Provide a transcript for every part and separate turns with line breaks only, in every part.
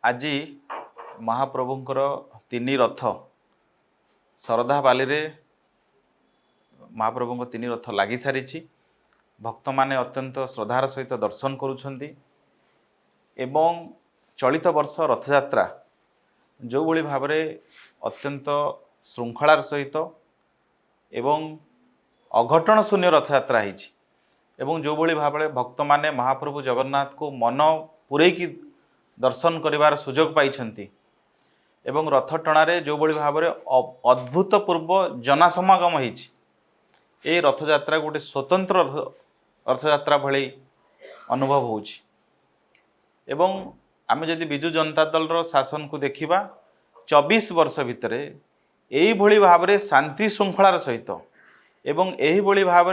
आज महाप्रभुंकर तीन रथ शरधा बाली रे महाप्रभु तीन रथ लगी सारी भक्त माने अत्यंत श्रद्धार सहित दर्शन करुछंती एवं चलित वर्ष रथयात्रा जो भली भाव अत्यंत श्रृंखलार सहित एवं अघटन शून्य रथयात्रा होइछि एवं जो भली भाव भक्त माने महाप्रभु जगन्नाथ को मन पूरेकी दर्शन करिवार सुजोग पाइछंती एवं रथ टणारे जो भली भाव अद्भुतपूर्व जनसमागम होइछि। ए रथयात्रा गोटे स्वतंत्र रथयात्रा भली अनुभव होछि एवं आमे जदि बिजु जनता दल रो शासन को देखिबा 24 वर्ष भितर एही भली भाव शांति श्रृंखलार सहित एवं एही भली भाव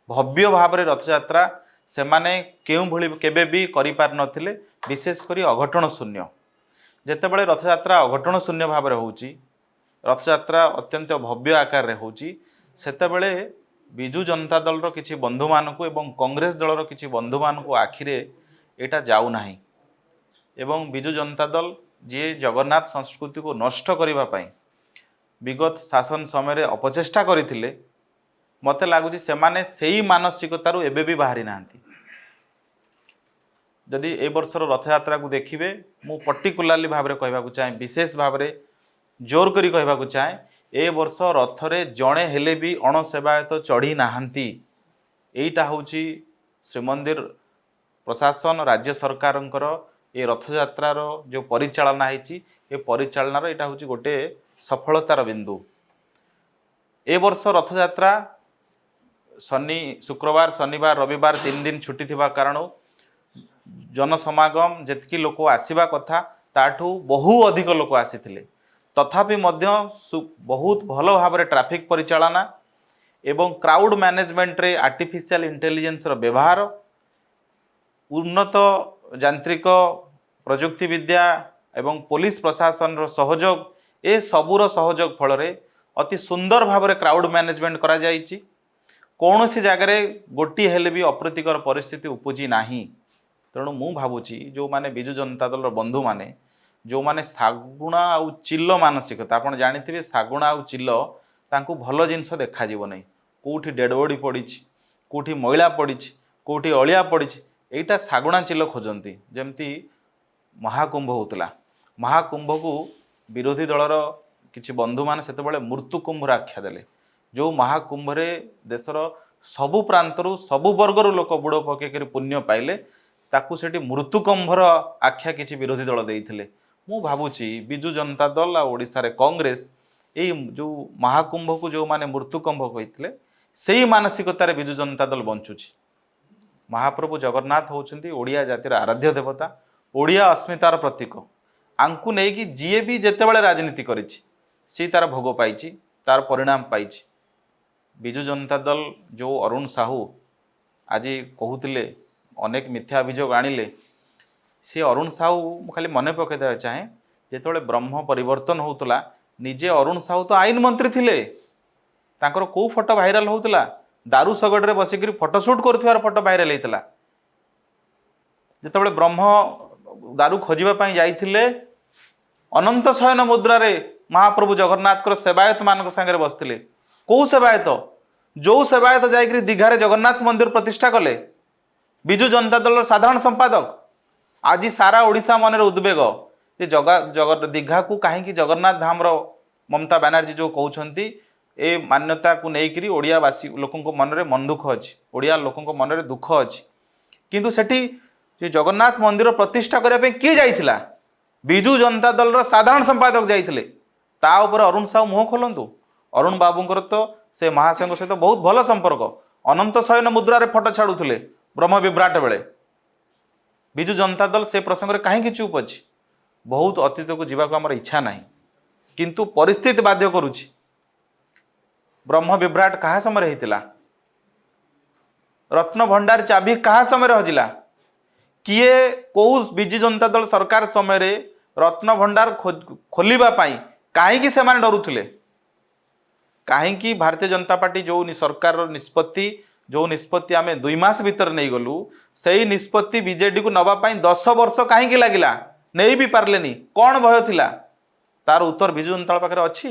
भव्य भाव रथयात्रा से माने केउ भली केबे भी करि पार नथिले विशेष करी अघटन शून्य जेतेबेले रथयात्रा अघटन शून्य भाव होउची रथयात्रा अत्यंत भव्य आकार रे होउची सेतेबेले बिजु जनता दल रो किछि बंधु मानकु एवं कांग्रेस दल रो किछि बंधु मानकु आखिरे एटा जाउ नाही एवं बिजु जनता दल जे जगन्नाथ संस्कृति को नष्ट करिबा पई विगत शासन समय अपचेष्टा करथिले मते लागुची सेमाने सेही मानसिकतारू एबे भी बाहरी नांती। जदि ए वर्षर रथयात्रा को देखिबे मु पर्टिकुलारली भाव में कहबाकू चाहे विशेष भाव में जोर करी कहबाकू चाहे ए वर्ष रथरे जणे हेले भी अणसेवायत चढ़ी नाहांती। एइटा होची श्रीमंदिर प्रशासन राज्य सरकारंकर ए रथयात्रार जो परिचालना होइची ए परिचालनार एटा होची गोटे सफलतार बिंदु। ए वर्ष रथयात्रा शुक्रवार शनिवार रविवार 3 दिन छुट्टी थिबा कारण जनसमागम जेतकी लोक आसीबा कथा ताठू बहु अधिक लोक आसीथिले तथापि मध्य बहुत भल भाव ट्रैफिक परिचालना एवं क्राउड मैनेजमेंट रे आर्टिफिशियल इंटेलिजेंस रो व्यवहार उन्नत यांत्रिक प्रजुक्ति विद्या एवं पुलिस प्रशासन रो सहयोग ए सबुर सहयोग फल रे अति सुंदर भाव क्राउड मैनेजमेंट करा जाइछि। कौन सी जगार गोटी हेले भी अप्रीतिकर परिस्थिति उपजी नाही। तेणु मु भावुची जो माने बिजु जनता दल बंधु माने जो माने सागुणा आउ चिल्ल मानसिकता आपण जानिथिबे सागुणा आउ चिल्ल तांकु भल जिंस देखा जीव नै कोठी डेड बॉडी पड़िछि कोठी मैला पड़िछि कोठी अलिया पड़िछि एटा सागुणा चिल्ल खोजंती। जेमती महाकुंभ होतला महाकुंभ को विरोधी दलर किछि बंधु माने सेतेबेले मृत्यु कुंभ आख्या देले जो महाकुंभ रे देशर सबु प्रांतरु सबु वर्गर लोक बुड़ पकेकरी पुण्य पाइले ताकू सेठी मृत्युकुंभर आख्या किछि विरोधी दल देइथिले। मु भाबुची बिजु जनता दल आ ओडिसा रे कांग्रेस एई जो महाकुंभ को जो माने मृत्युकुंभ कहिथिले सेही मानसिकता रे बिजु जनता दल बंचुची। महाप्रभु जगन्नाथ होउछंती ओडिया जातिर आराध्य देवता ओडिया अस्मितार प्रतीक आंकु नै कि जीए भी जेतेबेले राजनीति करिछि सी तार भोग पाइछि तार परिणाम पाइछि। बिजु जनता दल जो अरुण साहू आज कहूतिले अनेक मिथ्या अभियोग आनिले सी अरुण साहू खाली मन पकई देवा चाहे जेतेबेले ब्रह्म परिवर्तन होउतला निजे अरुण साहू तो आईन मंत्री थिले तांकर को फोटो भाइराल होउतला दारू सगड़ रे बसिकरी फोटोशूट करथिवार फोटो भाइराल हेतला जेतेबेले ब्रह्म दारू खोजिबा पई जाइथिले अनंत शयन मुद्रा रे महाप्रभु जगन्नाथ सेवायत मान संगे बसते कौ सेवायत जो सेवायत जाइकरी दीघारे जगन्नाथ मंदिर प्रतिष्ठा कले बिजु जनता दल साधारण संपादक आज सारा ओडिशा मन उद्वेग जे दीघा को कहीं जगन्नाथ धाम रो ममता बनर्जी जो कहते ए मान्यता को लेकिन ओडियावासी लोकों मन में मन दुख अच्छी ओडिया लोकों मन में दुख अच्छी किंतु सेठी जगन्नाथ मंदिर प्रतिष्ठा करने किए जाइथिला बिजु जनता दल साधारण संपादक जाइथिले ता ऊपर अरुण साहू मुह खोलंतु। अरुण बाबूंकर तो से महाशय सहित बहुत भल संपर्क अनंत शयन मुद्रा रे फोटो छाड़ुले ब्रह्म विभ्राट बेले बिजु जनता दल से प्रसंग में कहीं चुप अच्छी बहुत अतीत को जीवा को आमर इच्छा ना किंतु परिस्थिति बाध्य करुछि। ब्रह्म विभ्राट कहा समय होता रत्न भंडार चाबी कहा समय हजिला किए कौ बिजु जनता दल सरकार समय रत्न भंडार खोलिबा पाई कहीं से डरुले कहीं भारतीय जनता पार्टी जो सरकार निष्पत्ति जो निष्पत्ति आम 2 मास भीतर नहीं गलु से निष्पत्ति बीजेडी को नवापाई 10 वर्ष कहीं लगिला ନେଇ ବି ପାରିଲେନି, କ'ଣ ଭୟ ଥିଲା? ତାର ଉତ୍ତର ବିଜୁ ଜନତା ଦଳ ପାଖରେ ଅଛି।